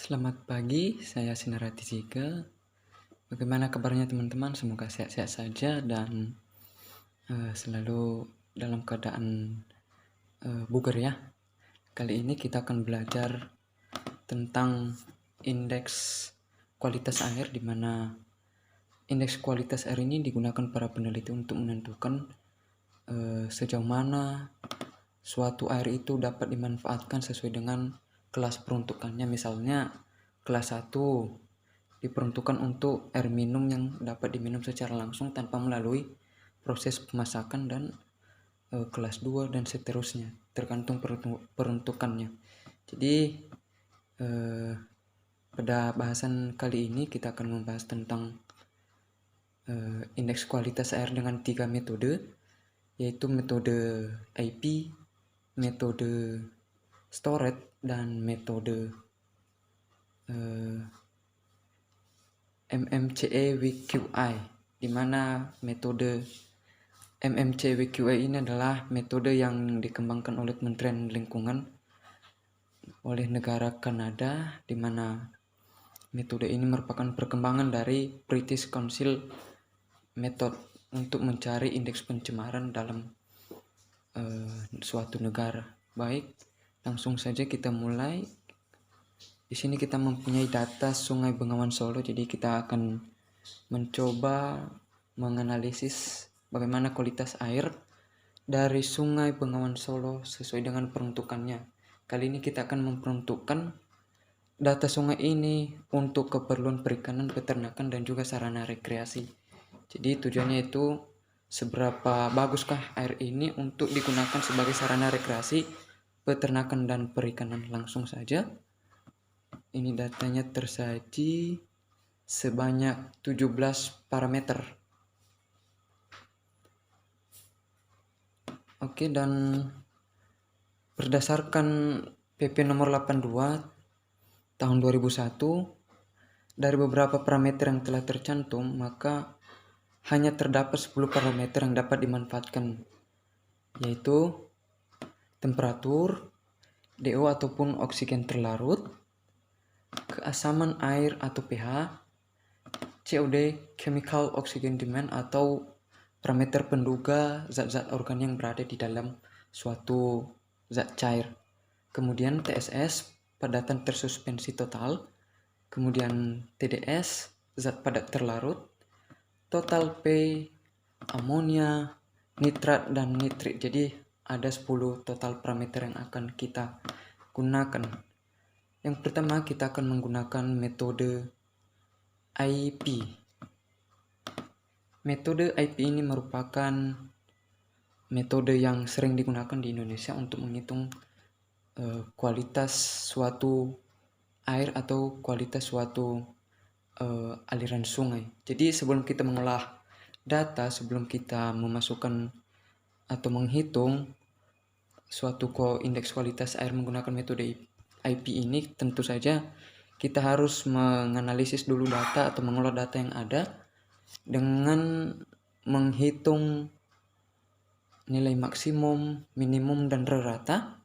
Selamat pagi, saya Sinarati Zika. Bagaimana kabarnya teman-teman? Semoga sehat-sehat saja dan selalu dalam keadaan bugar ya. Kali ini kita akan belajar tentang indeks kualitas air, di mana indeks kualitas air ini digunakan para peneliti untuk menentukan sejauh mana suatu air itu dapat dimanfaatkan sesuai dengan kelas peruntukannya. Misalnya kelas 1 diperuntukkan untuk air minum yang dapat diminum secara langsung tanpa melalui proses pemasakan, dan kelas 2 dan seterusnya, tergantung peruntukannya. Jadi pada bahasan kali ini kita akan membahas tentang indeks kualitas air dengan 3 metode, yaitu metode IP, metode Storett, dan metode MMCE-WQI, di mana metode MMCE-WQI ini adalah metode yang dikembangkan oleh Kementerian Lingkungan oleh negara Kanada, di mana metode ini merupakan perkembangan dari British Council Method untuk mencari indeks pencemaran dalam suatu negara. Baik, langsung saja kita mulai. Di sini kita mempunyai data Sungai Bengawan Solo, jadi kita akan mencoba menganalisis bagaimana kualitas air dari Sungai Bengawan Solo sesuai dengan peruntukannya. Kali ini kita akan memperuntukkan data sungai ini untuk keperluan perikanan, peternakan, dan juga sarana rekreasi. Jadi tujuannya itu seberapa baguskah air ini untuk digunakan sebagai sarana rekreasi, peternakan, dan perikanan. Langsung saja. Ini datanya tersaji sebanyak 17 parameter. Oke, dan berdasarkan PP nomor 82 tahun 2001, dari beberapa parameter yang telah tercantum, maka hanya terdapat 10 parameter yang dapat dimanfaatkan, yaitu temperatur, DO ataupun oksigen terlarut, keasaman air atau pH, COD, chemical oxygen demand, atau parameter penduga zat-zat organik yang berada di dalam suatu zat cair. Kemudian TSS, padatan tersuspensi total. Kemudian TDS, zat padat terlarut. Total P, amonia, nitrat, dan nitrit. Jadi ada 10 total parameter yang akan kita gunakan. Yang pertama, kita akan menggunakan metode IP. Metode IP ini merupakan metode yang sering digunakan di Indonesia untuk menghitung kualitas suatu air atau kualitas suatu aliran sungai. Jadi sebelum kita mengolah data, sebelum kita memasukkan atau menghitung suatu indeks kualitas air menggunakan metode IP ini, tentu saja kita harus menganalisis dulu data atau mengolah data yang ada dengan menghitung nilai maksimum, minimum, dan rata.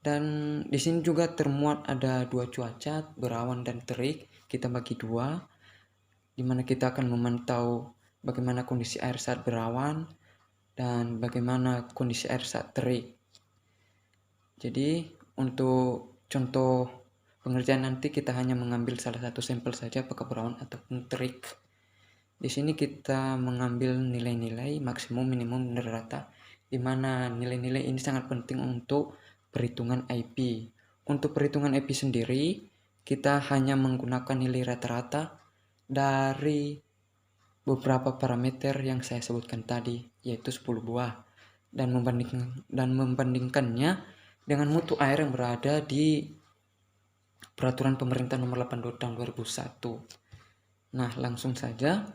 Dan di sini juga termuat ada 2 cuaca, berawan dan terik. Kita bagi 2, di mana kita akan memantau bagaimana kondisi air saat berawan dan bagaimana kondisi air saat terik. Jadi untuk contoh pengerjaan nanti kita hanya mengambil salah satu sampel saja, apakah berawan ataupun terik. Di sini kita mengambil nilai-nilai maksimum, minimum, dan rata, di mana nilai-nilai ini sangat penting untuk perhitungan IP. Untuk perhitungan IP sendiri, kita hanya menggunakan nilai rata-rata dari beberapa parameter yang saya sebutkan tadi, yaitu 10 buah, dan membandingkannya dengan mutu air yang berada di Peraturan Pemerintah Nomor 82 Tahun 2001. Nah, langsung saja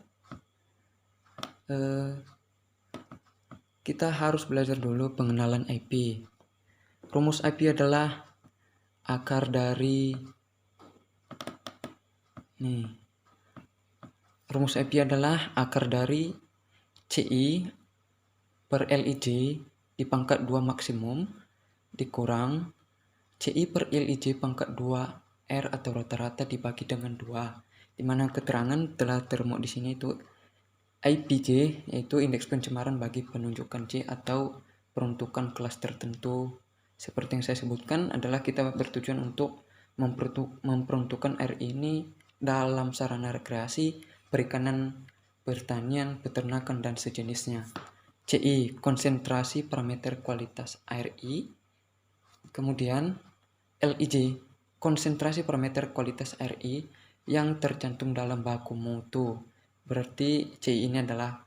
kita harus belajar dulu pengenalan IP. Rumus IP adalah akar dari rumus IP adalah akar dari CI per LIJ dipangkat 2 maksimum dikurang CI per LIJ pangkat 2 R atau rata-rata dibagi dengan 2, di mana keterangan telah termuat di sini itu IPJ, yaitu indeks pencemaran bagi penunjukan J atau peruntukan kelas tertentu. Seperti yang saya sebutkan adalah kita bertujuan untuk memperuntukkan air ini dalam sarana rekreasi, perikanan, pertanian, peternakan, dan sejenisnya. CI, konsentrasi parameter kualitas air I. Kemudian LIJ, konsentrasi parameter kualitas air I yang tercantum dalam baku mutu. Berarti CI ini adalah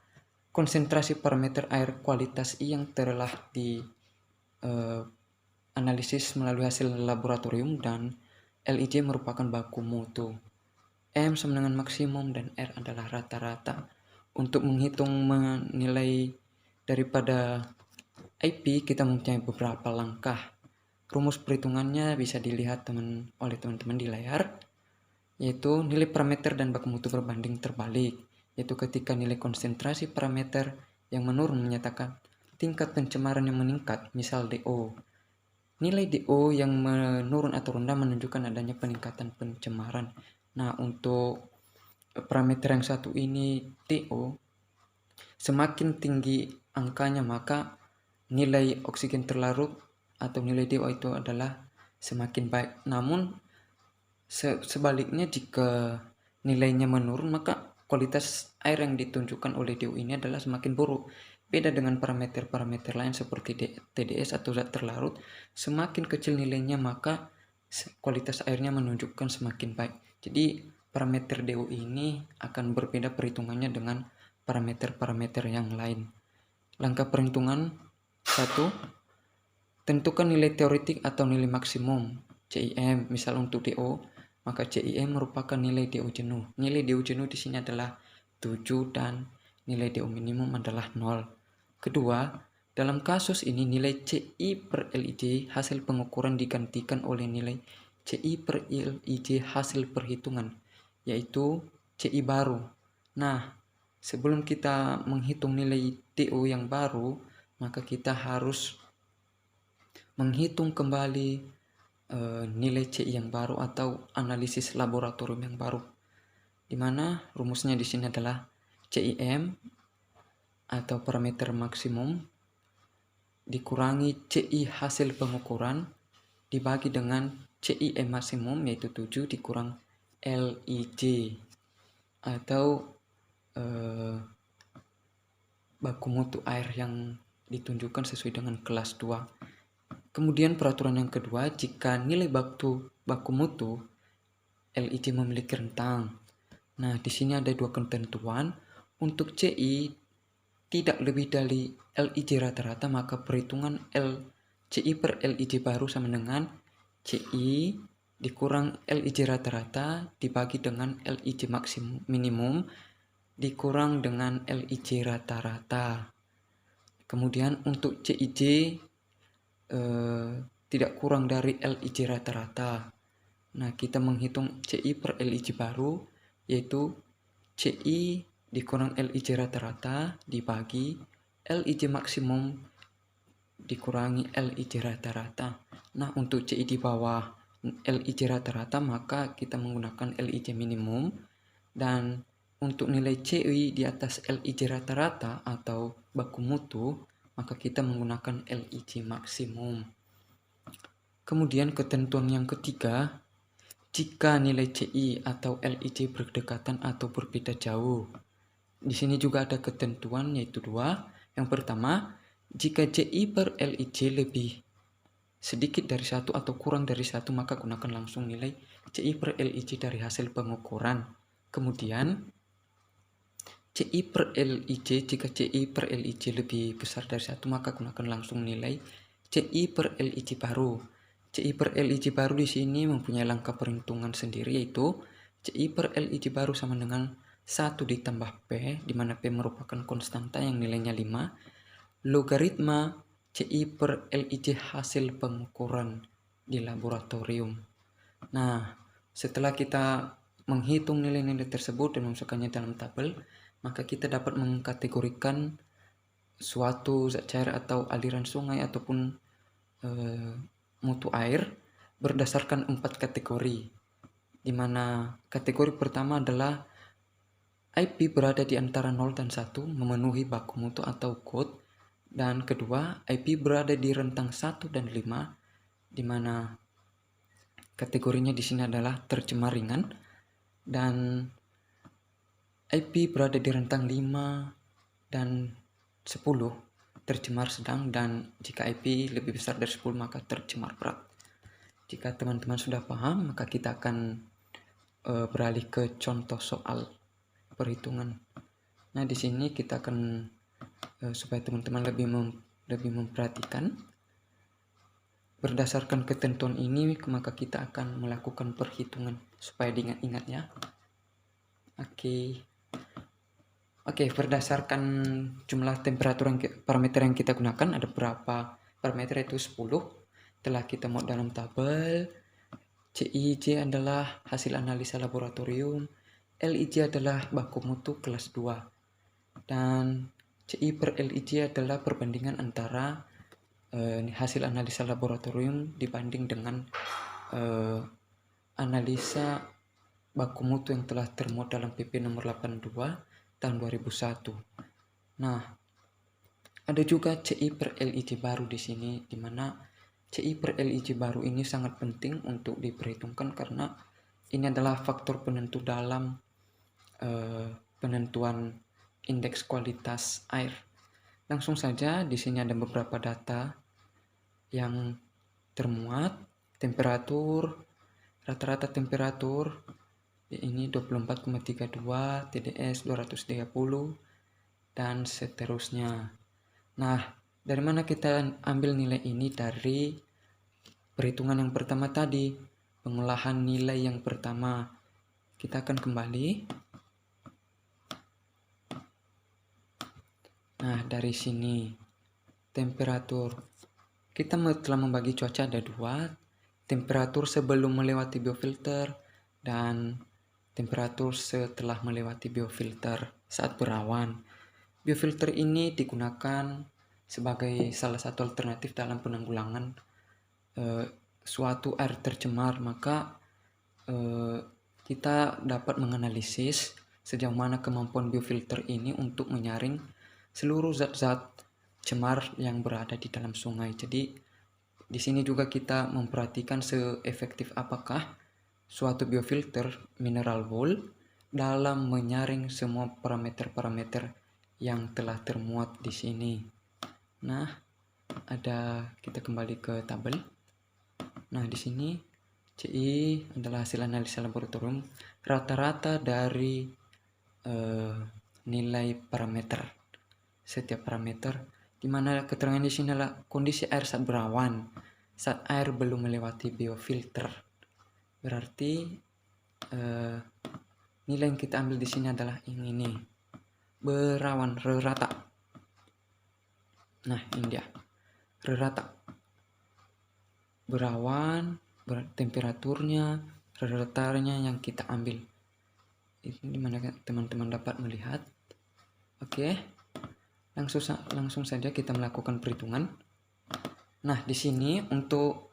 konsentrasi parameter air kualitas I yang telah di analisis melalui hasil laboratorium, dan LIJ merupakan baku mutu. M sama dengan maksimum dan R adalah rata-rata. Untuk menghitung menilai daripada IP kita mempunyai beberapa langkah. Rumus perhitungannya bisa dilihat oleh teman-teman di layar, yaitu nilai parameter dan baku mutu berbanding terbalik, yaitu ketika nilai konsentrasi parameter yang menurun menyatakan tingkat pencemaran yang meningkat, misal DO. Nilai DO yang menurun atau rendah menunjukkan adanya peningkatan pencemaran. Nah, untuk parameter yang satu ini DO, semakin tinggi angkanya maka nilai oksigen terlarut atau nilai DO itu adalah semakin baik. Namun sebaliknya, jika nilainya menurun maka kualitas air yang ditunjukkan oleh DO ini adalah semakin buruk. Beda dengan parameter-parameter lain seperti TDS atau zat terlarut, semakin kecil nilainya maka kualitas airnya menunjukkan semakin baik. Jadi parameter DO ini akan berbeda perhitungannya dengan parameter-parameter yang lain. Langkah perhitungan 1. Tentukan nilai teoretik atau nilai maksimum CIM. Misal untuk DO, maka CIM merupakan nilai DO jenuh. Nilai DO jenuh di sini adalah 7 dan nilai DO minimum adalah 0. Kedua, dalam kasus ini nilai CI per LIJ hasil pengukuran digantikan oleh nilai CI per LIJ hasil perhitungan, yaitu CI baru. Nah, sebelum kita menghitung nilai DO yang baru, maka kita harus menghitung kembali nilai CI yang baru atau analisis laboratorium yang baru, di mana rumusnya di sini adalah CIM atau parameter maksimum dikurangi CI hasil pengukuran dibagi dengan CIM maksimum, yaitu 7 dikurang LIJ atau baku mutu air yang ditunjukkan sesuai dengan kelas 2. Kemudian peraturan yang kedua, jika nilai baku mutu LIJ memiliki rentang. Nah, di sini ada dua ketentuan. Untuk CI tidak lebih dari LIJ rata-rata, maka perhitungan CI per LIJ baru sama dengan CI dikurang LIJ rata-rata dibagi dengan LIJ maksimum minimum dikurang dengan LIJ rata-rata. Kemudian untuk CIJ tidak kurang dari LIJ rata-rata. Nah, kita menghitung CI per LIJ baru, yaitu CI dikurang LIJ rata-rata dibagi LIJ maksimum dikurangi LIJ rata-rata. Nah, untuk CI di bawah LIJ rata-rata maka kita menggunakan LIJ minimum, dan untuk nilai CI di atas LIJ rata-rata atau baku mutu maka kita menggunakan LIJ maksimum. Kemudian ketentuan yang ketiga, jika nilai CI atau LIJ berdekatan atau berbeda jauh. Di sini juga ada ketentuan, yaitu 2. Yang pertama, jika CI per LIJ lebih sedikit dari 1 atau kurang dari 1 maka gunakan langsung nilai CI per LIJ dari hasil pengukuran. Kemudian CI per LIJ, jika CI per LIJ lebih besar dari 1 maka gunakan langsung nilai CI per LIJ baru. CI per LIJ baru di sini mempunyai langkah perhitungan sendiri, yaitu CI per LIJ baru sama dengan 1 ditambah P, di mana P merupakan konstanta yang nilainya 5, logaritma CI per LIJ hasil pengukuran di laboratorium. Nah, setelah kita menghitung nilai-nilai tersebut dan memasukkannya dalam tabel, maka kita dapat mengkategorikan suatu zat cair atau aliran sungai ataupun mutu air berdasarkan 4 kategori. di mana kategori pertama adalah IP berada di antara 0 dan 1 memenuhi baku mutu atau code, dan kedua IP berada di rentang 1 dan 5 di mana kategorinya di sini adalah tercemar ringan, dan IP berada di rentang 5 dan 10 tercemar sedang, dan jika IP lebih besar dari 10 maka tercemar berat. Jika teman-teman sudah paham, maka kita akan beralih ke contoh soal perhitungan. Nah, di sini kita akan supaya teman-teman lebih memperhatikan, berdasarkan ketentuan ini maka kita akan melakukan perhitungan supaya diingat-ingat ya. Oke, berdasarkan jumlah temperatur parameter yang kita gunakan, ada berapa parameter, itu 10. Telah kita muat dalam tabel. CIJ adalah hasil analisa laboratorium, LIJ adalah baku mutu kelas 2, dan CI per LIJ adalah perbandingan antara hasil analisa laboratorium dibanding dengan analisa baku mutu yang telah termuat dalam PP nomor 82 tahun 2001. Nah, ada juga CI per LIJ baru di sini, di mana CI per LIJ baru ini sangat penting untuk diperhitungkan karena ini adalah faktor penentu dalam penentuan indeks kualitas air. Langsung saja, di sini ada beberapa data yang termuat. Temperatur, rata-rata temperatur ini 24,32, TDS 230, dan seterusnya. Nah, dari mana kita ambil nilai ini? Dari perhitungan yang pertama tadi, pengolahan nilai yang pertama. Kita akan kembali. Nah, dari sini temperatur. Kita telah membagi cuaca ada dua, temperatur sebelum melewati biofilter dan temperatur setelah melewati biofilter saat berawan. Biofilter ini digunakan sebagai salah satu alternatif dalam penanggulangan suatu air tercemar. Maka kita dapat menganalisis sejauh mana kemampuan biofilter ini untuk menyaring seluruh zat-zat cemar yang berada di dalam sungai. Jadi di sini juga kita memperhatikan seefektif apakah suatu biofilter mineral wool dalam menyaring semua parameter-parameter yang telah termuat di sini. Nah, kita kembali ke tabel. Nah, di sini CI adalah hasil analisa laboratorium rata-rata dari nilai parameter, setiap parameter, di mana keterangan di sini adalah kondisi air saat berawan, saat air belum melewati biofilter. Berarti nilai yang kita ambil di sini adalah ini, berawan, rata. Nah, ini dia, rata, berawan, temperaturnya, ratanya yang kita ambil. Ini dimana teman-teman dapat melihat. Oke. Langsung saja kita melakukan perhitungan. Nah, di sini untuk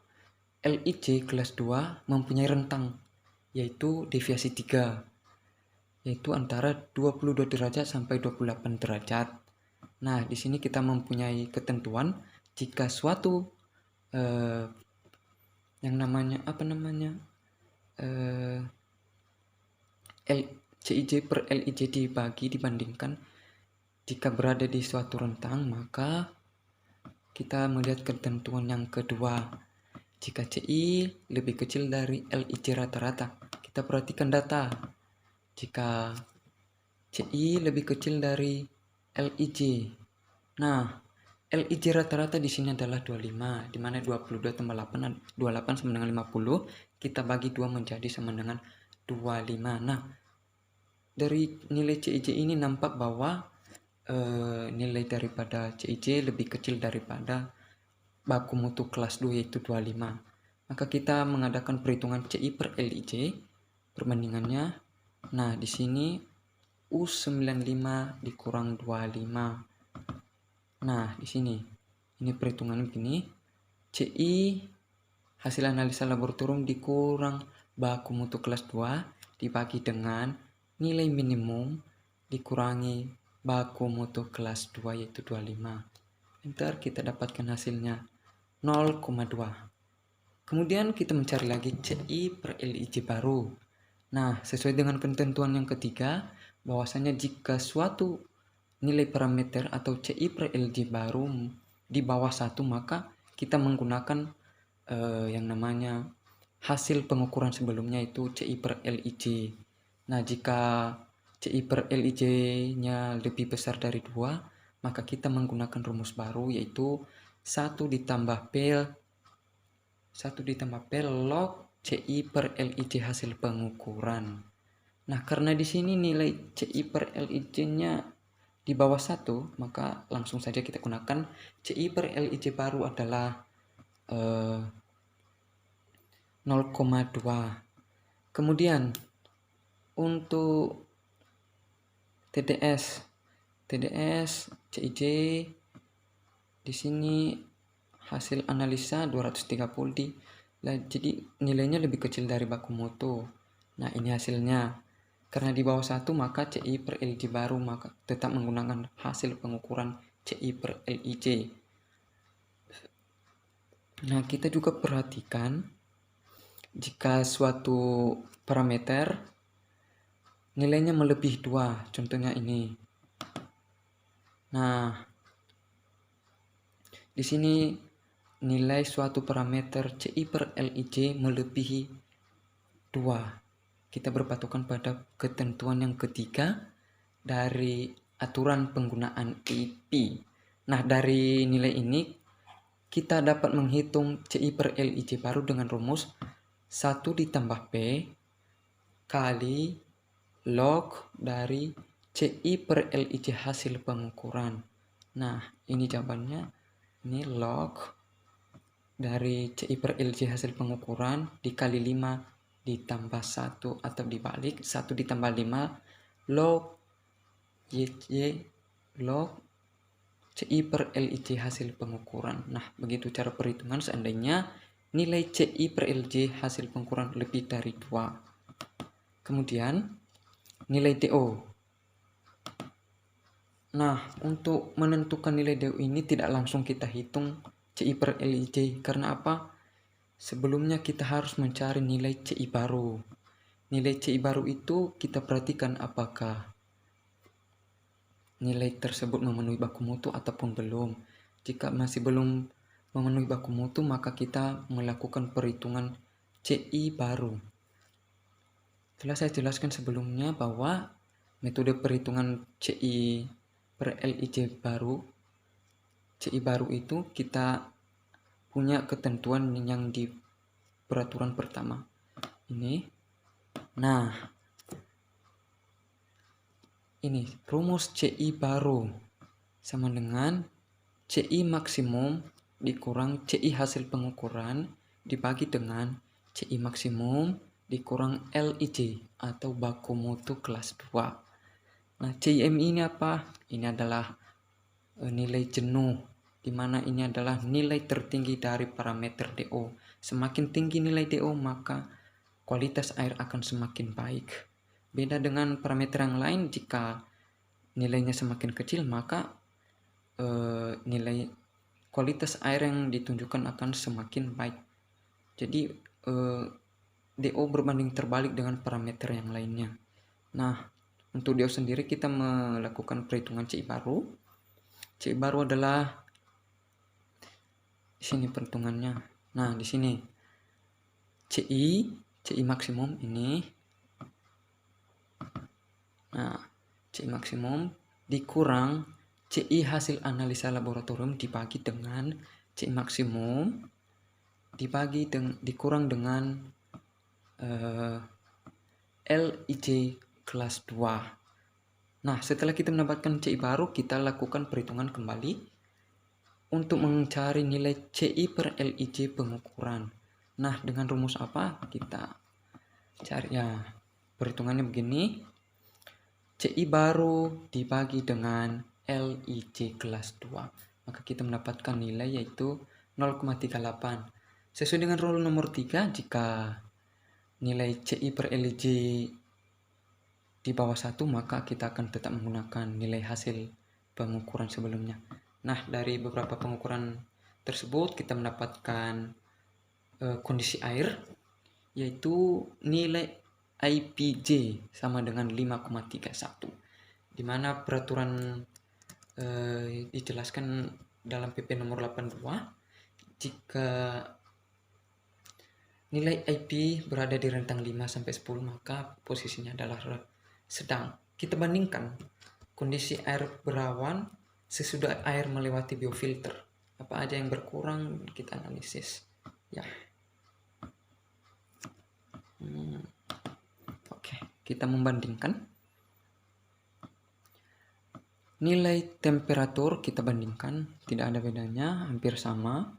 LIJ kelas 2 mempunyai rentang, yaitu deviasi 3, yaitu antara 22 derajat sampai 28 derajat. Nah, di sini kita mempunyai ketentuan jika suatu yang namanya CIJ per LIJ dibandingkan jika berada di suatu rentang, maka kita melihat ketentuan yang kedua. Jika CI lebih kecil dari LIJ rata-rata, kita perhatikan data. Jika CI lebih kecil dari LIJ, nah LIJ rata-rata di sini adalah 25, di mana 22 tambah 8, 28 sama dengan 50, kita bagi 2 menjadi sama dengan 25. Nah, dari nilai CIJ ini nampak bahwa nilai daripada CIJ lebih kecil daripada baku mutu kelas 2 yaitu 25. Maka kita mengadakan perhitungan CI per LIJ perbandingannya. Nah, di sini U95 dikurang 25. Nah, di sini ini perhitungan begini. CI hasil analisa laboratorium dikurang baku mutu kelas 2 dibagi dengan nilai minimum dikurangi baku mutu kelas 2 yaitu 25. Enter, kita dapatkan hasilnya 0,2. Kemudian kita mencari lagi CI per LIJ baru. Nah, sesuai dengan ketentuan yang ketiga, bahwasanya jika suatu nilai parameter atau CI per LIJ baru di bawah 1, maka kita menggunakan yang namanya hasil pengukuran sebelumnya, itu CI per LIJ. Nah, jika CI per LIJ-nya lebih besar dari 2, maka kita menggunakan rumus baru, yaitu 1 ditambah P log CI per LIJ hasil pengukuran. Nah, karena di sini nilai CI per LIJ-nya di bawah 1, maka langsung saja kita gunakan CI per LIJ baru adalah 0,2. Kemudian untuk TDS CIJ di sini hasil analisa 230 jadi nilainya lebih kecil dari baku mutu. Nah, ini hasilnya. Karena di bawah 1, maka CI per LIJ baru maka tetap menggunakan hasil pengukuran CI per LIJ. Nah, kita juga perhatikan jika suatu parameter nilainya melebihi 2, contohnya ini. Nah, di sini nilai suatu parameter CI per LIJ melebihi 2. Kita berpatokan pada ketentuan yang ketiga dari aturan penggunaan IP. Nah, dari nilai ini kita dapat menghitung CI per LIJ baru dengan rumus 1 ditambah P kali log dari CI per LIJ hasil pengukuran. Nah, ini jawabannya. Ini log dari CI per LIJ hasil pengukuran dikali 5 ditambah 1 atau dibalik 1 ditambah 5 log YY log CI per LIJ hasil pengukuran. Nah, begitu cara perhitungan seandainya nilai CI per LIJ hasil pengukuran lebih dari 2. Kemudian nilai DO. Nah, untuk menentukan nilai DO ini tidak langsung kita hitung CI per LIJ. Karena apa? Sebelumnya kita harus mencari nilai CI baru. Nilai CI baru itu kita perhatikan apakah nilai tersebut memenuhi baku mutu ataupun belum. Jika masih belum memenuhi baku mutu, maka kita melakukan perhitungan CI baru. Telah saya jelaskan sebelumnya bahwa metode perhitungan CI per LIJ baru, CI baru itu kita punya ketentuan yang di peraturan pertama ini. Nah, ini rumus CI baru sama dengan CI maksimum dikurang CI hasil pengukuran dibagi dengan CI maksimum dikurang LIJ atau baku mutu kelas 2. Nah, CIMI ini apa? Ini adalah nilai jenuh, di mana ini adalah nilai tertinggi dari parameter DO. Semakin tinggi nilai DO, maka kualitas air akan semakin baik. Beda dengan parameter yang lain, jika nilainya semakin kecil, maka nilai kualitas air yang ditunjukkan akan semakin baik. Jadi DO berbanding terbalik dengan parameter yang lainnya. Nah, untuk DO sendiri kita melakukan perhitungan CI baru. CI baru adalah di sini perhitungannya. Nah, di sini CI maksimum ini. Nah, CI maksimum dikurang CI hasil analisa laboratorium dibagi dengan CI maksimum dikurang dengan LIJ kelas 2. Nah, setelah kita mendapatkan CI baru, kita lakukan perhitungan kembali untuk mencari nilai CI per LIJ pengukuran. Nah, dengan rumus apa? Kita cari ya. Perhitungannya begini. CI baru dibagi dengan LIJ kelas 2. Maka kita mendapatkan nilai yaitu 0,38. Sesuai dengan rule nomor 3, jika nilai CI per LJ di bawah 1, maka kita akan tetap menggunakan nilai hasil pengukuran sebelumnya. Nah, dari beberapa pengukuran tersebut kita mendapatkan kondisi air, yaitu nilai IPJ sama dengan 5,31, di mana peraturan dijelaskan dalam PP nomor 82, jika nilai IP berada di rentang 5 sampai 10, maka posisinya adalah sedang. Kita bandingkan kondisi air berawan sesudah air melewati biofilter. Apa aja yang berkurang, kita analisis. Ya. Oke, kita membandingkan. Nilai temperatur kita bandingkan, tidak ada bedanya, hampir sama.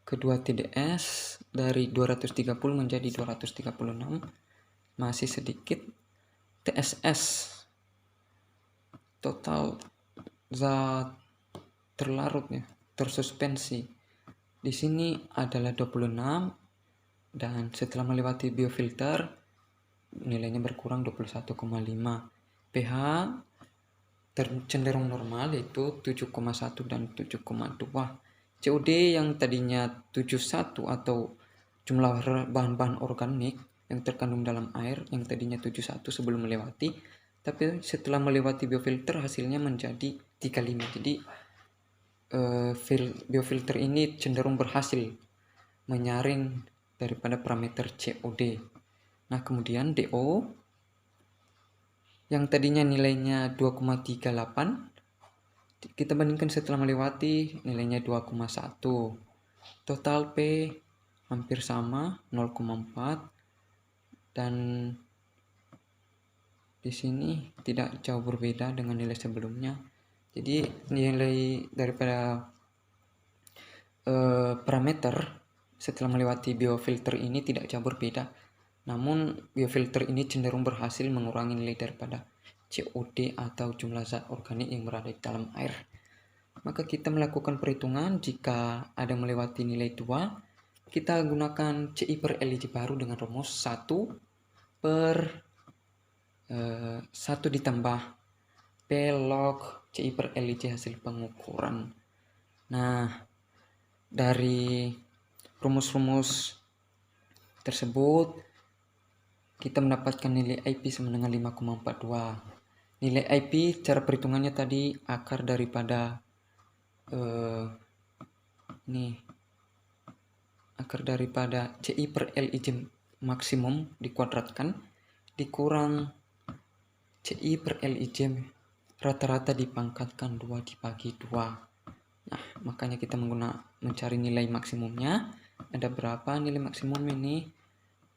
Kedua TDS dari 230 menjadi 236, masih sedikit. TSS, total zat terlarut ya, tersuspensi, di sini adalah 26, dan setelah melewati biofilter nilainya berkurang 21,5. pH cenderung normal, yaitu 7,1 dan 7,2. COD yang tadinya 71 atau jumlah bahan-bahan organik yang terkandung dalam air yang tadinya 71 sebelum melewati, tapi setelah melewati biofilter hasilnya menjadi 35. Jadi biofilter ini cenderung berhasil menyaring daripada parameter COD. Nah, kemudian DO yang tadinya nilainya 2,38, kita bandingkan setelah melewati, nilainya 2,1. Total P hampir sama, 0,4, dan di sini tidak jauh berbeda dengan nilai sebelumnya. Jadi nilai daripada parameter setelah melewati biofilter ini tidak jauh berbeda. Namun biofilter ini cenderung berhasil mengurangi nilai daripada COD atau jumlah zat organik yang berada di dalam air. Maka kita melakukan perhitungan, jika ada melewati nilai 2, kita gunakan CI per LJ baru dengan rumus 1 ditambah P log CI per LJ hasil pengukuran. Nah, dari rumus-rumus tersebut kita mendapatkan nilai IP sama dengan 5,42. Nilai IP cara perhitungannya tadi akar daripada CI per LIJ maksimum dikuadratkan dikurang CI per LIJ rata-rata dipangkatkan 2 dibagi 2. Nah, makanya kita mencari nilai maksimumnya. Ada berapa nilai maksimum ini,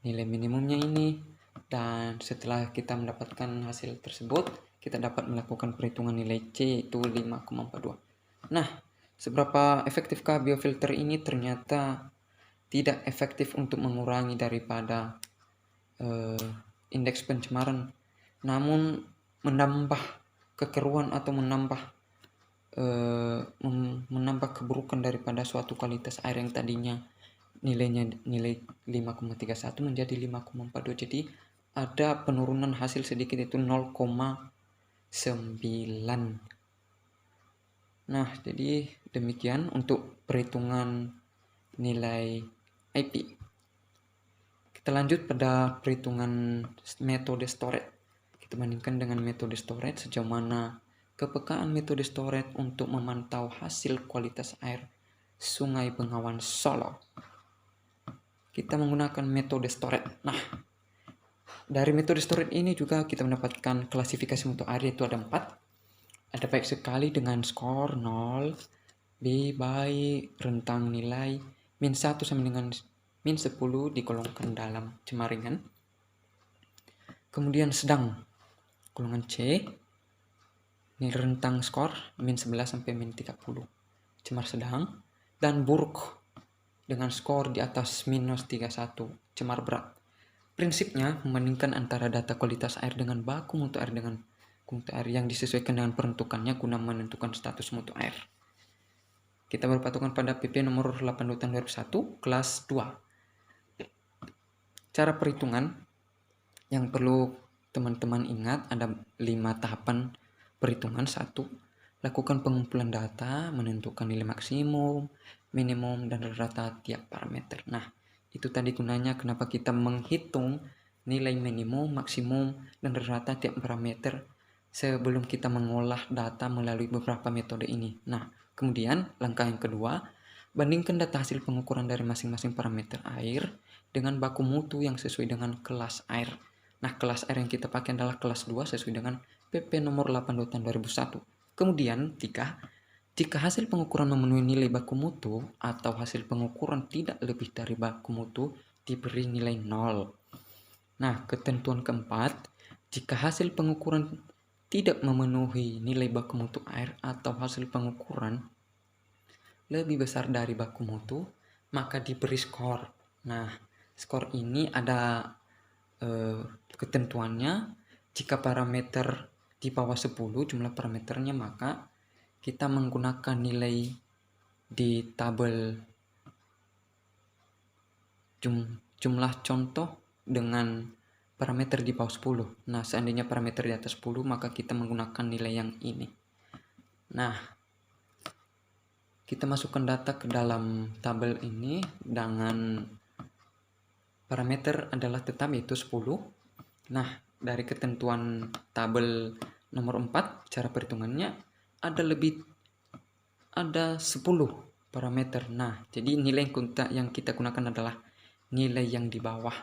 nilai minimumnya ini, dan setelah kita mendapatkan hasil tersebut, kita dapat melakukan perhitungan nilai C, yaitu 5,42. Nah, seberapa efektifkah biofilter ini? Ternyata tidak efektif untuk mengurangi daripada indeks pencemaran, namun menambah kekeruan atau menambah keburukan daripada suatu kualitas air yang tadinya nilai 5,31 menjadi 5,42. Jadi ada penurunan hasil sedikit, itu 0,9. Nah, jadi demikian untuk perhitungan nilai IP. Kita lanjut pada perhitungan metode storage. Kita bandingkan dengan metode storage sejauh mana kepekaan metode storage untuk memantau hasil kualitas air Sungai Bengawan Solo. Kita menggunakan metode storage. Nah, dari metode storage ini juga kita mendapatkan klasifikasi untuk air, yaitu ada 4. Ada baik sekali dengan skor 0, B baik, rentang nilai -1 sampai dengan -10 digolongkan dalam cemaringan. Kemudian sedang, golongan C, ini rentang skor -11 sampai -30, cemar sedang. Dan buruk dengan skor di atas -31, cemar berat. Prinsipnya membandingkan antara data kualitas air dengan baku mutu air dengan mutu air yang disesuaikan dengan peruntukannya guna menentukan status mutu air. Kita berpatokan pada PP nomor 82 tahun 2001 kelas 2. cara perhitungan yang perlu teman-teman ingat ada 5 tahapan perhitungan. 1. Lakukan pengumpulan data, menentukan nilai maksimum, minimum, dan rata tiap parameter. Nah, itu tadi gunanya kenapa kita menghitung nilai minimum, maksimum, dan rata tiap parameter sebelum kita mengolah data melalui beberapa metode ini. Nah, kemudian langkah yang kedua, bandingkan data hasil pengukuran dari masing-masing parameter air dengan baku mutu yang sesuai dengan kelas air. Nah, kelas air yang kita pakai adalah kelas 2 sesuai dengan PP nomor 82 tahun 2001. Kemudian, jika hasil pengukuran memenuhi nilai baku mutu atau hasil pengukuran tidak lebih dari baku mutu, diberi nilai 0. Nah, ketentuan keempat, jika hasil pengukuran tidak memenuhi nilai baku mutu air atau hasil pengukuran lebih besar dari baku mutu, maka diberi skor. Nah, skor ini ada ketentuannya. Jika parameter di bawah 10 jumlah parameternya, maka kita menggunakan nilai di tabel jumlah contoh dengan parameter di bawah 10. Nah, seandainya parameter di atas 10, maka kita menggunakan nilai yang ini. Nah, kita masukkan data ke dalam tabel ini dengan parameter adalah tetap yaitu 10. Nah, dari ketentuan tabel nomor 4, cara perhitungannya ada 10 parameter. Nah, jadi nilai yang kita gunakan adalah nilai yang di bawah,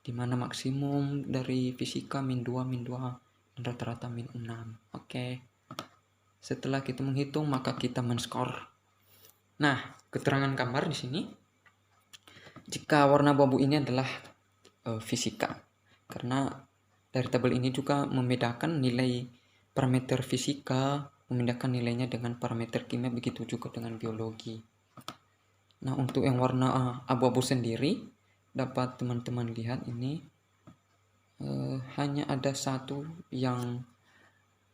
di mana maksimum dari fisika min 2, dan rata-rata min 6. Oke. Setelah kita menghitung, maka kita men-skor. Nah, keterangan gambar di sini. Jika warna abu-abu ini adalah fisika. Karena dari tabel ini juga membedakan nilai parameter fisika, membedakan nilainya dengan parameter kimia, begitu juga dengan biologi. Nah, untuk yang warna abu-abu sendiri, dapat teman-teman lihat ini hanya ada satu yang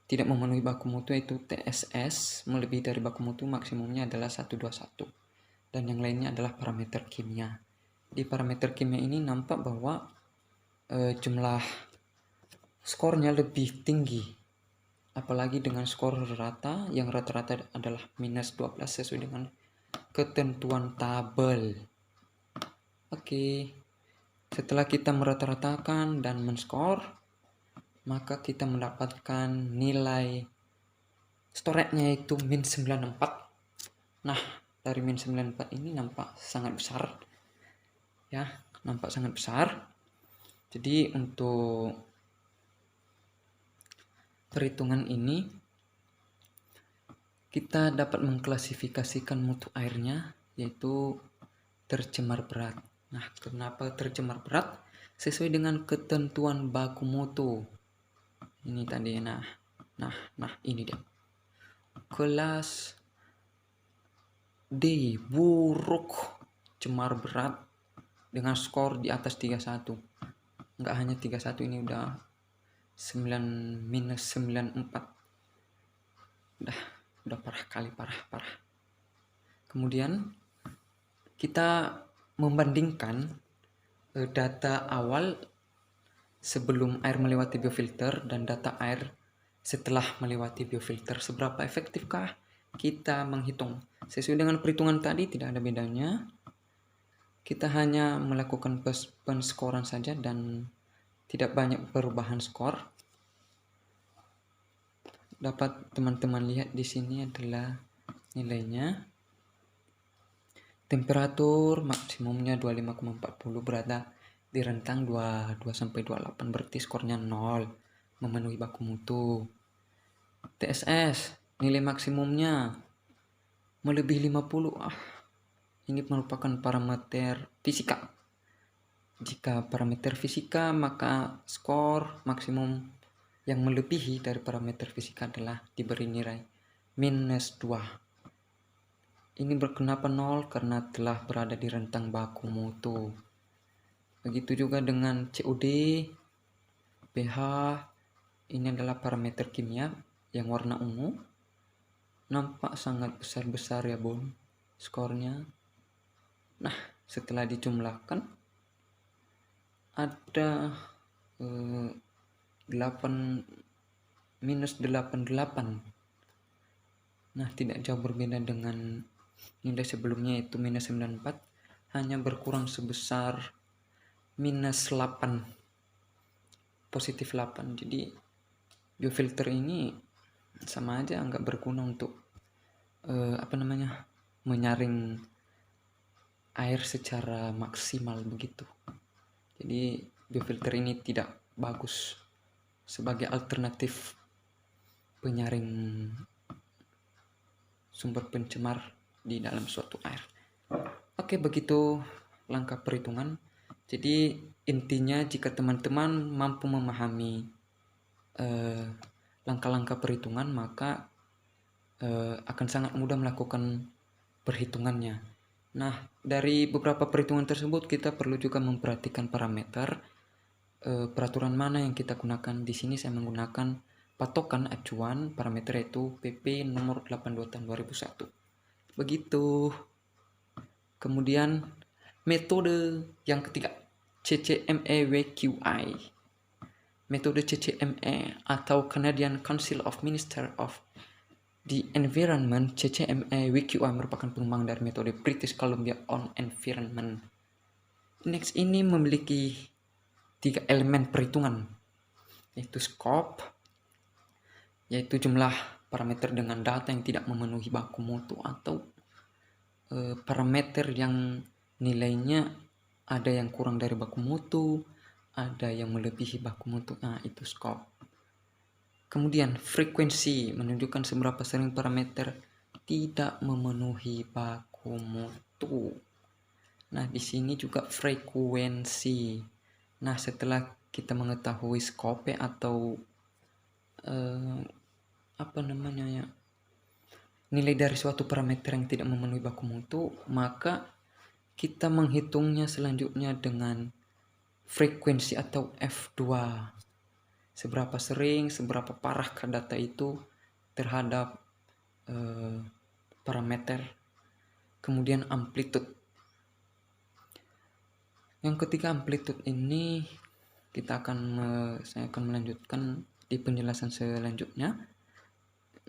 tidak memenuhi baku mutu, yaitu TSS, melebihi dari baku mutu maksimumnya adalah 121. Dan yang lainnya adalah parameter kimia. Di parameter kimia ini nampak bahwa jumlah skornya lebih tinggi, apalagi dengan skor rata yang rata-rata adalah minus 12 sesuai dengan ketentuan tabel. Oke. Setelah kita merata-ratakan dan men-skor, maka kita mendapatkan nilai storeknya yaitu min 94. Nah, dari min 94 ini nampak sangat besar. Ya, nampak sangat besar. Jadi untuk perhitungan ini kita dapat mengklasifikasikan mutu airnya yaitu tercemar berat. Nah, kenapa tercemar berat? Sesuai dengan ketentuan baku mutu. Ini tadi, nah ini dia. Kelas D, buruk, cemar berat dengan skor di atas 31. Enggak hanya 31, ini udah 9 minus 94. Udah parah. Kemudian kita membandingkan data awal sebelum air melewati biofilter dan data air setelah melewati biofilter. Seberapa efektifkah kita menghitung? Sesuai dengan perhitungan tadi tidak ada bedanya. Kita hanya melakukan penskoran saja dan tidak banyak perubahan skor. Dapat teman-teman lihat di sini adalah nilainya. Temperatur maksimumnya 25,40 berada di rentang 22 sampai 28, berarti skornya 0, memenuhi baku mutu. TSS nilai maksimumnya melebihi 50. Ini merupakan parameter fisika. Jika parameter fisika, maka skor maksimum yang melebihi dari parameter fisika adalah diberi nilai minus 2. Ini berkenapa 0? Karena telah berada di rentang baku mutu. Begitu juga dengan COD, pH, ini adalah parameter kimia yang warna ungu. Nampak sangat besar-besar ya bun skornya. Nah, setelah dijumlahkan, ada 8 minus 88. Nah, tidak jauh berbeda dengan nilai sebelumnya yaitu minus 94, hanya berkurang sebesar minus 8, positif 8. Jadi biofilter ini sama aja nggak berguna untuk menyaring air secara maksimal begitu. Jadi biofilter ini tidak bagus sebagai alternatif penyaring sumber pencemar di dalam suatu air. Oke, begitu langkah perhitungan. Jadi intinya jika teman-teman mampu memahami langkah-langkah perhitungan, maka akan sangat mudah melakukan perhitungannya. Nah, dari beberapa perhitungan tersebut kita perlu juga memperhatikan parameter peraturan mana yang kita gunakan. Di sini saya menggunakan patokan acuan parameter yaitu PP nomor 82 tahun 2001. Begitu. Kemudian metode yang ketiga, CCME-WQI. Metode CCME atau Canadian Council of Ministers of the Environment, CCME-WQI merupakan pengembang dari metode British Columbia on Environment. Indeks ini memiliki 3 elemen perhitungan, yaitu scope, yaitu jumlah parameter dengan data yang tidak memenuhi baku mutu, atau parameter yang nilainya ada yang kurang dari baku mutu, ada yang melebihi baku mutu. Nah, itu scope. Kemudian frekuensi menunjukkan seberapa sering parameter tidak memenuhi baku mutu. Nah, di sini juga frekuensi. Nah, setelah kita mengetahui scope atau nilai dari suatu parameter yang tidak memenuhi baku mutu, maka kita menghitungnya selanjutnya dengan frekuensi atau F2. Seberapa sering, seberapa parahkah data itu terhadap parameter. Kemudian amplitude. Yang ketiga, amplitude ini saya akan melanjutkan di penjelasan selanjutnya.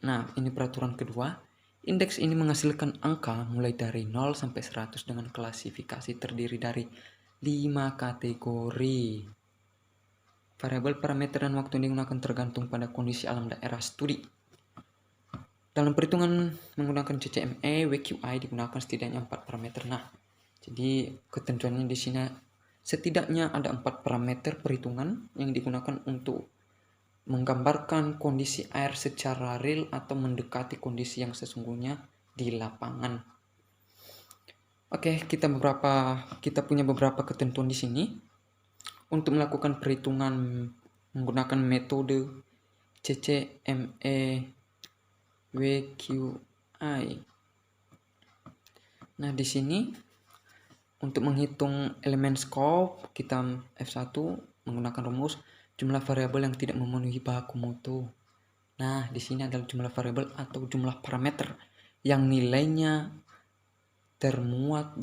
Nah, ini peraturan kedua. Indeks ini menghasilkan angka mulai dari 0 sampai 100 dengan klasifikasi terdiri dari 5 kategori. Variabel parameter dan waktu yang digunakan tergantung pada kondisi alam daerah studi. Dalam perhitungan menggunakan CCME, WQI digunakan setidaknya 4 parameter. Nah, jadi ketentuannya di sini setidaknya ada 4 parameter perhitungan yang digunakan untuk menggambarkan kondisi air secara real atau mendekati kondisi yang sesungguhnya di lapangan. Oke, kita punya beberapa ketentuan di sini untuk melakukan perhitungan menggunakan metode CCME WQI. Nah, di sini untuk menghitung elemen scope kita F1 menggunakan rumus jumlah variabel yang tidak memenuhi baku mutu. Nah, di sini adalah jumlah variabel atau jumlah parameter yang nilainya termuat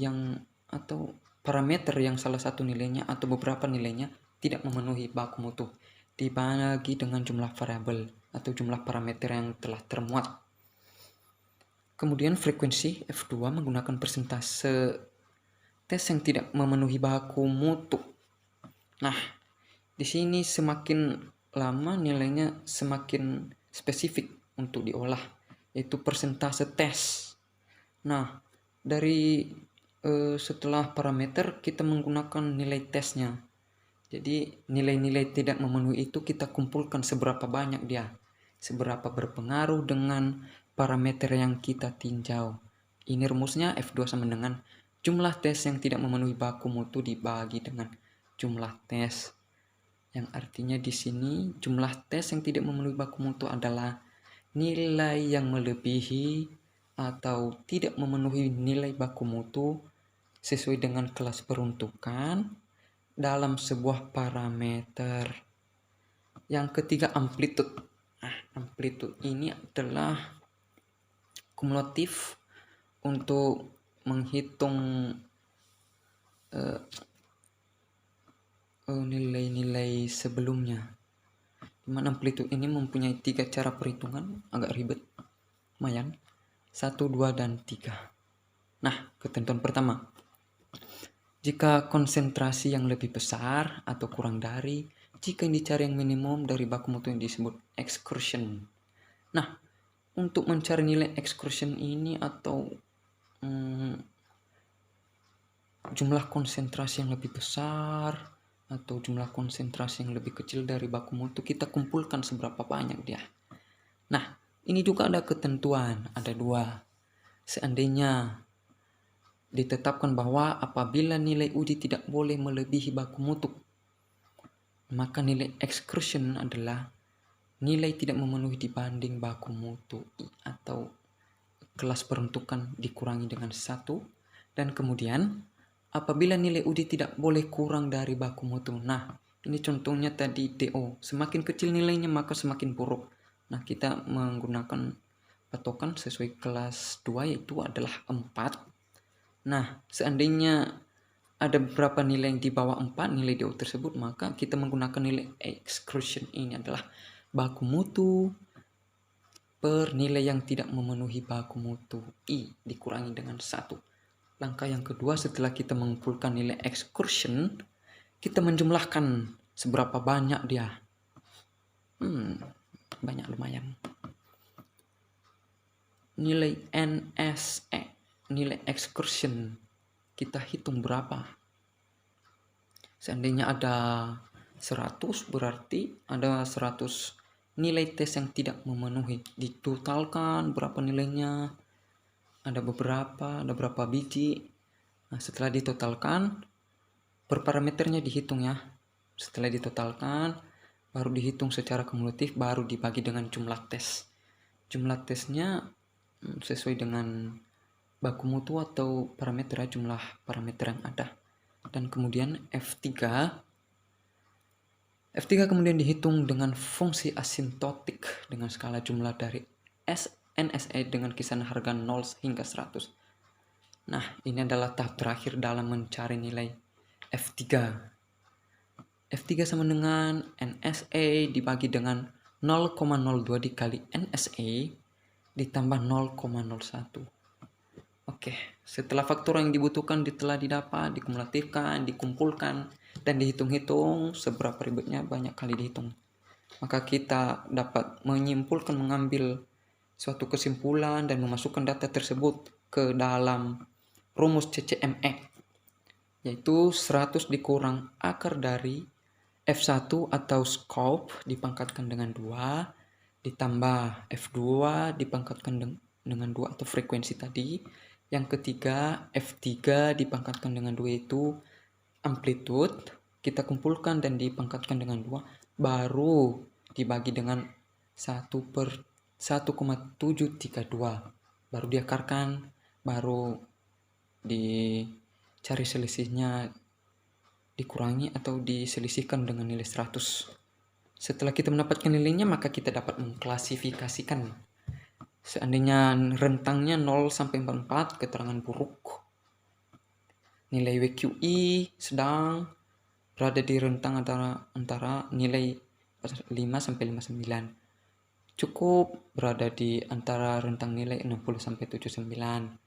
atau parameter yang salah satu nilainya atau beberapa nilainya tidak memenuhi baku mutu dibagi dengan jumlah variabel atau jumlah parameter yang telah termuat. Kemudian frekuensi F2 menggunakan persentase tes yang tidak memenuhi baku mutu. Nah, di sini semakin lama nilainya semakin spesifik untuk diolah, yaitu persentase tes. Nah, dari setelah parameter kita menggunakan nilai tesnya. Jadi nilai-nilai tidak memenuhi itu kita kumpulkan seberapa banyak dia, seberapa berpengaruh dengan parameter yang kita tinjau. Ini rumusnya F2 sama dengan jumlah tes yang tidak memenuhi baku mutu dibagi dengan jumlah tes. Yang artinya di sini jumlah tes yang tidak memenuhi baku mutu adalah nilai yang melebihi atau tidak memenuhi nilai baku mutu sesuai dengan kelas peruntukan dalam sebuah parameter. Yang ketiga, amplitude. Amplitude ini adalah kumulatif untuk menghitung nilai-nilai sebelumnya. Dimana amplitude ini mempunyai 3 cara perhitungan, agak ribet, lumayan. 1, 2, dan 3. Nah, ketentuan pertama. Jika konsentrasi yang lebih besar atau kurang dari, jika yang dicari yang minimum dari baku mutu yang disebut excursion. Nah, untuk mencari nilai excursion ini atau jumlah konsentrasi yang lebih besar atau jumlah konsentrasi yang lebih kecil dari baku mutu, kita kumpulkan seberapa banyak dia. Nah, ini juga ada ketentuan, ada 2. Seandainya ditetapkan bahwa apabila nilai uji tidak boleh melebihi baku mutu, maka nilai excursion adalah nilai tidak memenuhi dibanding baku mutu atau kelas peruntukan dikurangi dengan 1. Dan kemudian apabila nilai uji tidak boleh kurang dari baku mutu. Nah, ini contohnya tadi DO. Semakin kecil nilainya maka semakin buruk. Nah, kita menggunakan patokan sesuai kelas 2 yaitu adalah 4. Nah, seandainya ada beberapa nilai yang di bawah 4 nilai DO tersebut, maka kita menggunakan nilai excursion ini adalah baku mutu per nilai yang tidak memenuhi baku mutu I dikurangi dengan 1. Langkah yang kedua, setelah kita mengumpulkan nilai excursion, kita menjumlahkan seberapa banyak dia. Banyak lumayan. Nilai NSE, nilai excursion, kita hitung berapa. Seandainya ada 100, berarti ada 100 nilai tes yang tidak memenuhi. Ditotalkan berapa nilainya, ada berapa biji. Nah, setelah ditotalkan, per parameternya dihitung ya. Setelah ditotalkan, baru dihitung secara kumulatif, baru dibagi dengan jumlah tes. Jumlah tesnya sesuai dengan baku mutu atau parameter, jumlah parameter yang ada. Dan kemudian F3 kemudian dihitung dengan fungsi asintotik dengan skala jumlah dari NSE dengan kisaran harga 0 hingga 100. Nah, ini adalah tahap terakhir dalam mencari nilai F3. F3 sama dengan NSE dibagi dengan 0,02 dikali NSE ditambah 0,01. Oke, setelah faktor yang dibutuhkan telah didapat, dikumulatifkan, dikumpulkan, dan dihitung-hitung seberapa ribetnya, banyak kali dihitung. Maka kita dapat menyimpulkan, mengambil suatu kesimpulan dan memasukkan data tersebut ke dalam rumus CCME, yaitu 100 dikurang akar dari F1 atau scope dipangkatkan dengan 2 ditambah F2 dipangkatkan dengan 2 atau frekuensi tadi. Yang ketiga F3 dipangkatkan dengan 2 itu amplitude, kita kumpulkan dan dipangkatkan dengan 2, baru dibagi dengan 1/1,732, baru diakarkan, baru dicari selisihnya, dikurangi atau diselisihkan dengan nilai 100. Setelah kita mendapatkan nilainya, maka kita dapat mengklasifikasikan. Seandainya rentangnya 0 sampai 44, keterangan buruk. Nilai WQI sedang berada di rentang antara nilai 5 sampai 59. Cukup berada di antara rentang nilai 60 sampai 79.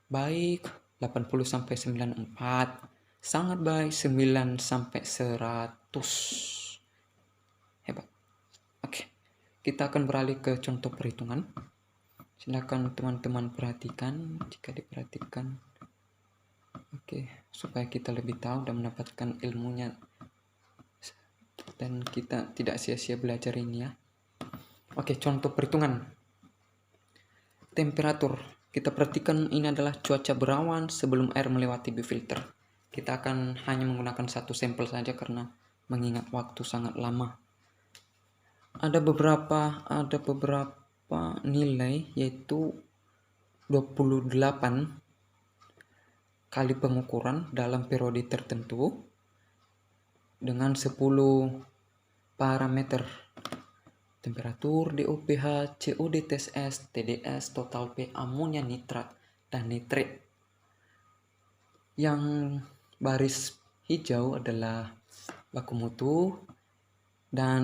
Baik 80 sampai 94. Sangat baik 9 sampai 100. Hebat. Oke. Kita akan beralih ke contoh perhitungan. Silakan teman-teman perhatikan jika diperhatikan. Oke, supaya kita lebih tahu dan mendapatkan ilmunya dan kita tidak sia-sia belajar ini ya. Oke, contoh perhitungan. Temperatur. Kita perhatikan ini adalah cuaca berawan sebelum air melewati biofilter. Kita akan hanya menggunakan satu sampel saja karena mengingat waktu sangat lama. Ada beberapa nilai, yaitu 28 kali pengukuran dalam periode tertentu dengan 10 parameter: temperatur, DO, pH, COD, TSS, TDS, total P, amonia, nitrat, dan nitrat. Yang baris hijau adalah baku mutu, dan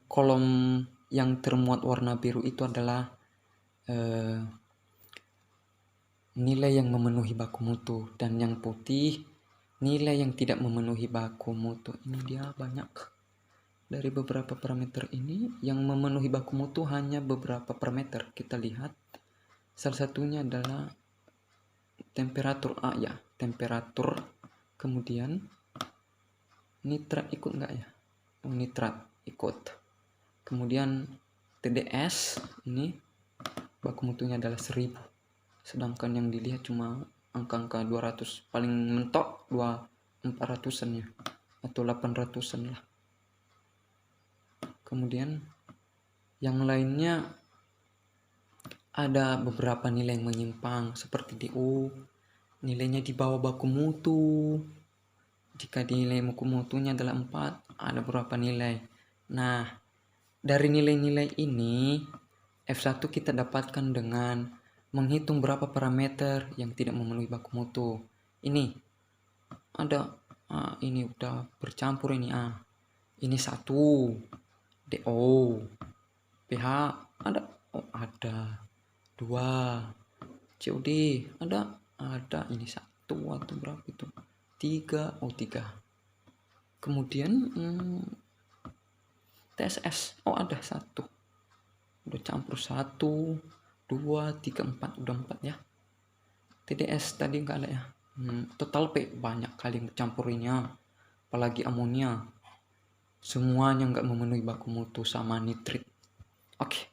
kolom yang termuat warna biru itu adalah nilai yang memenuhi baku mutu, dan yang putih nilai yang tidak memenuhi baku mutu. Ini dia banyak dari beberapa parameter ini yang memenuhi baku mutu, hanya beberapa parameter. Kita lihat salah satunya adalah temperatur ya, temperatur. Kemudian nitrat ikut enggak ya? Nitrat ikut. Kemudian TDS ini baku mutunya adalah 1000. Sedangkan yang dilihat cuma angka-angka 200, paling mentok 400-an ya, atau 800-an lah. Kemudian yang lainnya ada beberapa nilai yang menyimpang, seperti DO, nilainya di bawah baku mutu. Jika nilai baku mutunya adalah 4, ada beberapa nilai. Nah, dari nilai-nilai ini F1 kita dapatkan dengan menghitung berapa parameter yang tidak memenuhi baku mutu. Ini ada, ini udah bercampur ini. Ini 1 DO, pH ada, ada 2, COD ada ini 1 atau berapa itu, 3, 3. Kemudian TSS ada 1, udah campur 1, 2, 3, 4, udah 4 ya. TDS tadi enggak ada ya. Total P banyak kali campurinya, apalagi amonia. Semuanya enggak memenuhi baku mutu sama nitrit. Oke,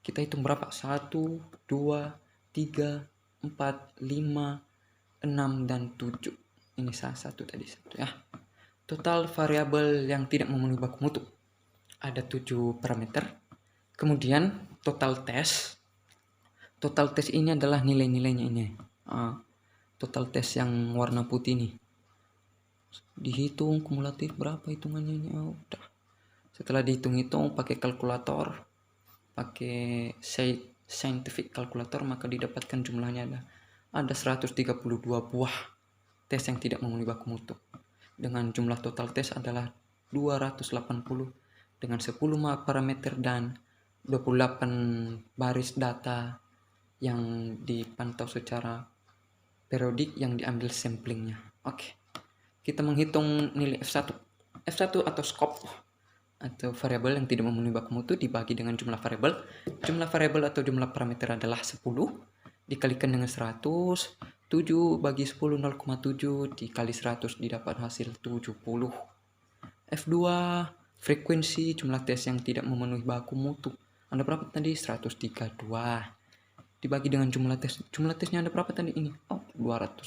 kita hitung berapa? 1, 2, 3, 4, 5, 6, dan 7. Ini salah satu tadi, 1 ya. Total variabel yang tidak memenuhi baku mutu ada 7 parameter. Kemudian total tes. Total tes ini adalah nilai-nilainya ini. Total tes yang warna putih nih. Dihitung kumulatif berapa hitungannya ini. Udah. Setelah dihitung-hitung pakai kalkulator, pakai scientific calculator, maka didapatkan jumlahnya ada 132 buah tes yang tidak memenuhi baku mutu. Dengan jumlah total tes adalah 280 dengan 10 parameter dan 28 baris data yang dipantau secara periodik yang diambil samplingnya. Oke. Kita menghitung nilai F1. F1 atau scope atau variabel yang tidak memenuhi baku mutu dibagi dengan jumlah variabel. Jumlah variabel atau jumlah parameter adalah 10 dikalikan dengan 100. 7 bagi 10 0,7 dikali 100 didapat hasil 70. F2 frekuensi jumlah tes yang tidak memenuhi baku mutu. Ada berapa tadi? 132. Dibagi dengan jumlah tes. Jumlah tesnya ada berapa tadi ini? 280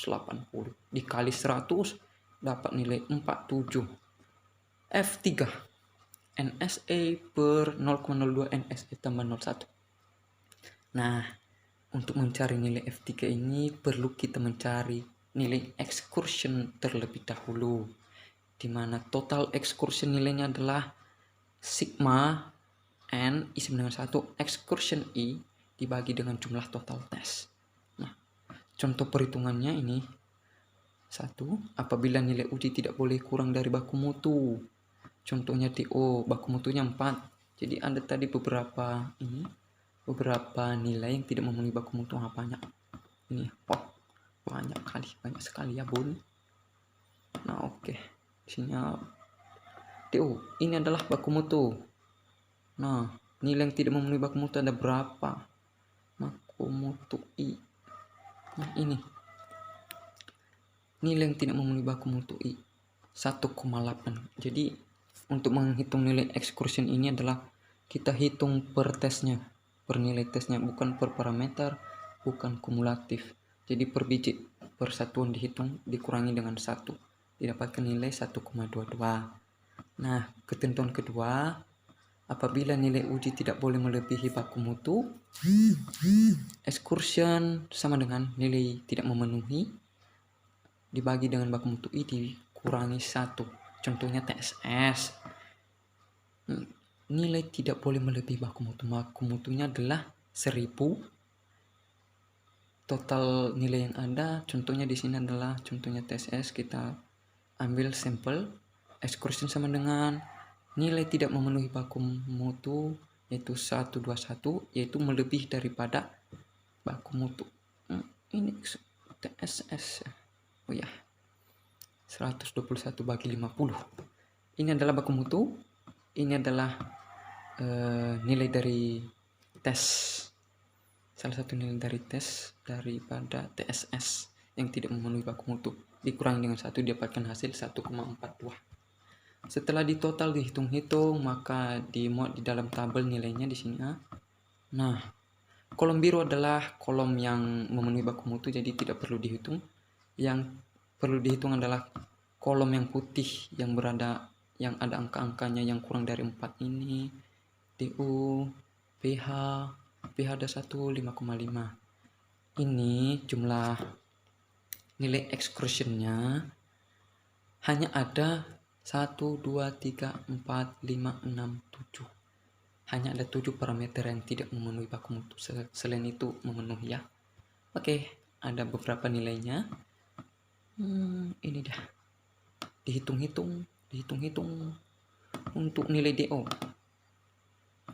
dikali 100 dapat nilai 47. F3 NSA per 0,02 NSA tambah 01. Nah, untuk mencari nilai F3 ini perlu kita mencari nilai excursion terlebih dahulu, di mana total excursion nilainya adalah sigma N isi dengan 1 excursion I dibagi dengan jumlah total tes. Nah, contoh perhitungannya ini. 1. Apabila nilai uji tidak boleh kurang dari baku mutu. Contohnya TO, baku mutunya 4. Jadi ada tadi beberapa nilai yang tidak memenuhi baku mutu. Banyak. Ini banyak sekali ya, Bun. Nah, oke. Sini TO, ini adalah baku mutu. Nah, nilai yang tidak memenuhi baku mutu ada berapa? Baku mutu I. Nah, ini. Nilai yang tidak memenuhi baku mutu I 1,8. Jadi untuk menghitung nilai excursion ini adalah kita hitung per tesnya, per nilai tesnya, bukan per parameter, bukan kumulatif. Jadi per biji, per satuan dihitung, dikurangi dengan 1, didapatkan nilai 1,22. Nah, ketentuan kedua, apabila nilai uji tidak boleh melebihi baku mutu, excursion sama dengan nilai tidak memenuhi dibagi dengan baku mutu I dikurangi 1. Contohnya TSS. Nilai tidak boleh melebihi baku mutu. Baku mutunya adalah 1000. Total nilai yang ada, contohnya di sini adalah contohnya TSS, kita ambil sampel excursion sama dengan nilai tidak memenuhi baku mutu, yaitu 121, yaitu melebihi daripada baku mutu. Ini TSS. Oh ya, 121 bagi 50. Ini adalah baku mutu. Ini adalah nilai dari tes. Salah satu nilai dari tes daripada TSS yang tidak memenuhi baku mutu. Dikurangi dengan 1 didapatkan hasil 1,42. Setelah ditotal dihitung-hitung, maka dimuat di dalam tabel nilainya di sini. Nah, kolom biru adalah kolom yang memenuhi baku mutu, jadi tidak perlu dihitung. Yang perlu dihitung adalah kolom yang putih yang ada angka-angkanya yang kurang dari 4 ini. DU, pH ada 1, 5,5. Ini jumlah nilai excursionnya hanya ada 1, 2, 3, 4, 5, 6, 7. Hanya ada 7 parameter yang tidak memenuhi baku mutu. Selain itu memenuhi ya. Oke, ada beberapa nilainya. Ini dah. Dihitung-hitung untuk nilai DO.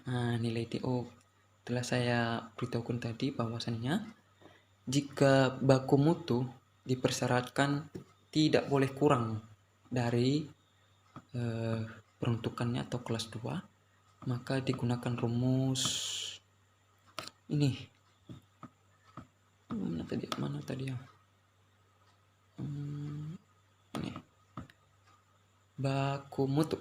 Nah, nilai DO telah saya beritahukan tadi bahwasannya jika baku mutu dipersyaratkan tidak boleh kurang dari peruntukannya atau kelas 2, maka digunakan rumus ini. Mana tadi ya? Ini. Baku mutu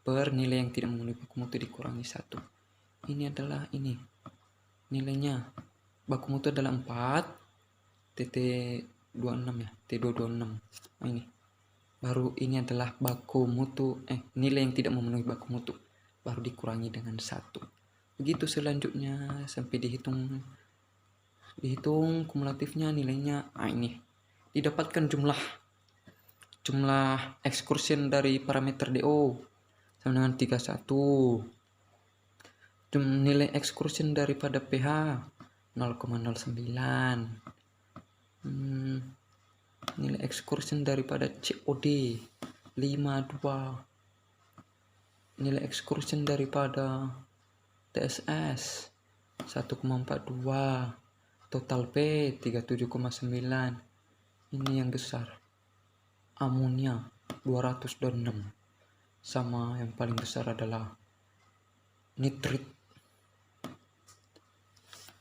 per nilai yang tidak memenuhi baku mutu dikurangi 1. Ini adalah ini. Nilainya baku mutu adalah 4 TT26 ya, T226. Nah, ini. Baru ini adalah baku mutu nilai yang tidak memenuhi baku mutu, baru dikurangi dengan 1. Begitu selanjutnya sampai dihitung kumulatifnya nilainya. Ini didapatkan jumlah excursion dari parameter DO sama dengan 31. Nilai excursion daripada pH 0,09. Nilai excursion daripada COD 52. Nilai excursion daripada TSS 1,42. Total P 37,9. Ini yang besar. Amonia 206. Sama yang paling besar adalah nitrit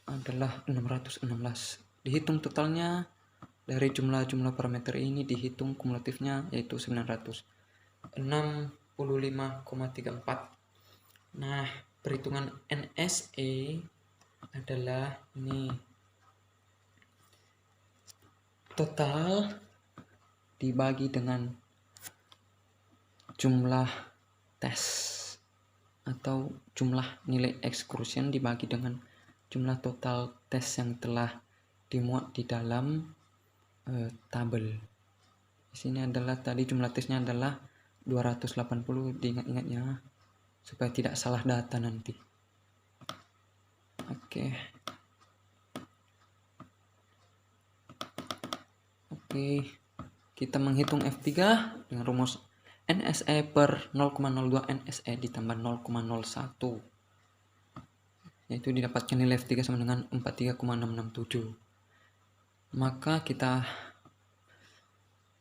adalah 616. Dihitung totalnya dari jumlah parameter ini, dihitung kumulatifnya yaitu 965,34. Nah, perhitungan NSE adalah ini total dibagi dengan jumlah tes atau jumlah nilai excursion dibagi dengan jumlah total tes yang telah dimuat di dalam tabel. Di sini adalah tadi jumlah tesnya adalah 280, diingat-ingat ya supaya tidak salah data nanti. Oke, kita menghitung F3 dengan rumus NSE per 0,02 NSE ditambah 0,01, yaitu didapatkan nilai F3 sama dengan 43,667. Maka kita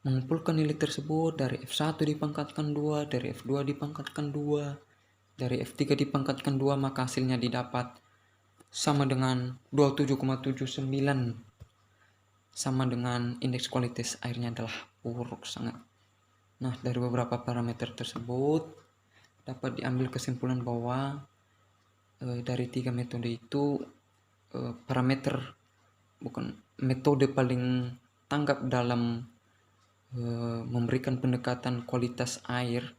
mengumpulkan nilai tersebut dari F1 dipangkatkan 2, dari F2 dipangkatkan 2, dari F3 dipangkatkan 2, maka hasilnya didapat sama dengan 27,79, sama dengan indeks kualitas airnya adalah buruk sangat. Nah, dari beberapa parameter tersebut dapat diambil kesimpulan bahwa dari 3 metode itu metode paling tanggap dalam memberikan pendekatan kualitas air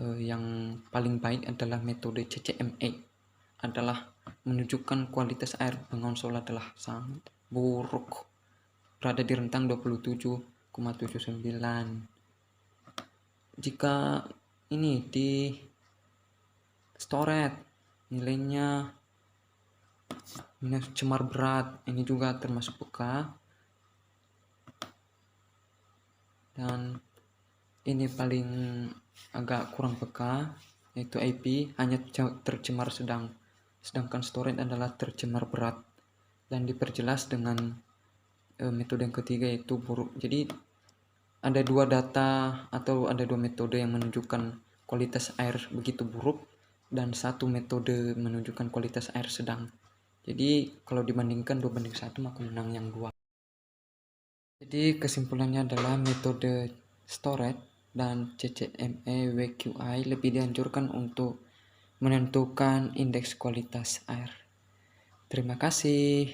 yang paling baik adalah metode CCMA, adalah menunjukkan kualitas air Bengawan Solo adalah sangat buruk, berada di rentang 27,79. Jika ini di Storet nilainya minus cemar berat, ini juga termasuk peka. dan ini paling agak kurang peka, yaitu IP hanya tercemar sedang, sedangkan storage adalah tercemar berat, dan diperjelas dengan metode yang ketiga yaitu buruk. Jadi ada dua data atau ada dua metode yang menunjukkan kualitas air begitu buruk dan satu metode menunjukkan kualitas air sedang. Jadi kalau dibandingkan 2 banding 1 maka menang yang 2. Jadi kesimpulannya adalah metode storage dan CCME WQI lebih dianjurkan untuk menentukan indeks kualitas air. Terima kasih.